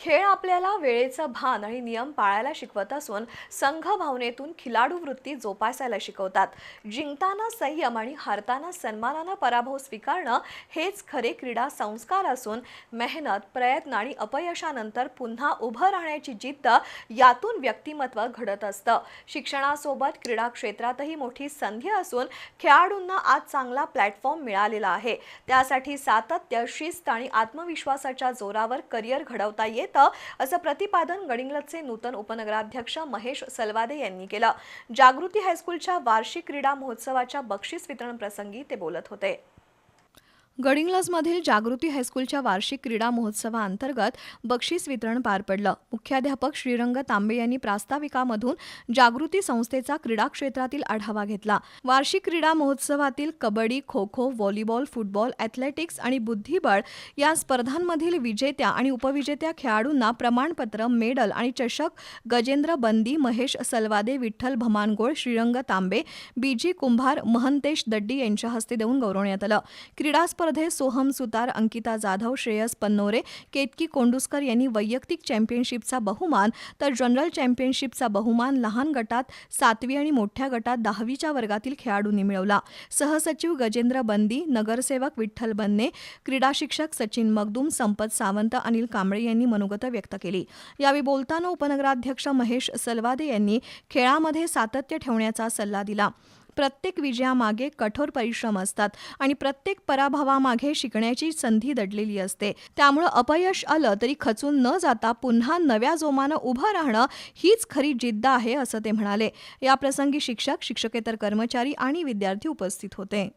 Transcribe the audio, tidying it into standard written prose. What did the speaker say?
खेळ आपल्याला वेळेचं भान आणि नियम पाळायला शिकवत असून संघ भावनेतून खिलाडू वृत्ती जोपासायला शिकवतात. जिंकताना संयम आणि हारताना सन्मानानं पराभव स्वीकारणं हेच खरे क्रीडा संस्कार असून मेहनत, प्रयत्न आणि अपयशानंतर पुन्हा उभं राहण्याची जिद्द यातून व्यक्तिमत्व घडत असतं. शिक्षणासोबत क्रीडा क्षेत्रातही मोठी संधी असून खेळाडूंना आज चांगला प्लॅटफॉर्म मिळालेला आहे. त्यासाठी सातत्य, शिस्त आणि आत्मविश्वासाच्या जोरावर करिअर घडवता येतं असं प्रतिपादन गडिंग्लजचे नूतन उपनगराध्यक्ष महेश सलवादे यांनी केलं. जागृती हायस्कूलच्या वार्षिक क्रीडा महोत्सवाच्या बक्षीस वितरण प्रसंगी ते बोलत होते. गडिंग्लजमधील जागृती हायस्कूलच्या वार्षिक क्रीडा महोत्सवाअंतर्गत बक्षीस वितरण पार पडलं. मुख्याध्यापक श्रीरंग तांबे यांनी प्रास्ताविकामधून जागृती संस्थेचा क्रीडा क्षेत्रातील आढावा घेतला. वार्षिक क्रीडा महोत्सवातील kabaddi, kho-kho, volleyball, football, athletics आणि बुद्धिबळ या स्पर्धांमधील विजेत्या आणि उपविजेत्या खेळाडूंना प्रमाणपत्र, मेडल आणि चषक गजेंद्र बंदी, महेश सलवादे, विठ्ठल भमानगोळ, श्रीरंग तांबे, बीजी कुंभार, महंतेश दड्डी यांच्या हस्ते देऊन गौरवण्यात आलं. क्रीडा स्पर्धेत सोहम सुतार, अंकिता जाधव, श्रेयस पन्नोरे, केतकी कोंडुस्कर यांनी वैयक्तिक चॅम्पियनशिपचा बहुमान तर जनरल चॅम्पियनशिपचा बहुमान लहान गटात 7वी आणि मोठ्या गटात 10वीच्या वर्गातील खेळाडूंनी मिळवला. सहसचिव गजेंद्र बंदी, नगरसेवक विठ्ठल बन्ने, क्रीडा शिक्षक सचिन मगदूम, संपत सावंत, अनिल कांबळे यांनी मनोगत व्यक्त केली. यावेळी बोलताना उपनगराध्यक्ष महेश सलवादे यांनी खेळामध्ये सातत्य ठेवण्याचा सल्ला दिला. प्रत्येक विजयामागे कठोर परिश्रम असतात आणि प्रत्येक पराभवामागे शिकण्याची संधी दडलेली असते. त्यामुळे अपयश आलं तरी खचून न जाता पुन्हा नव्या जोमानं उभं राहणं हीच खरी जिद्द आहे, असं ते म्हणाले. या प्रसंगी शिक्षक, शिक्षकेतर कर्मचारी आणि विद्यार्थी उपस्थित होते.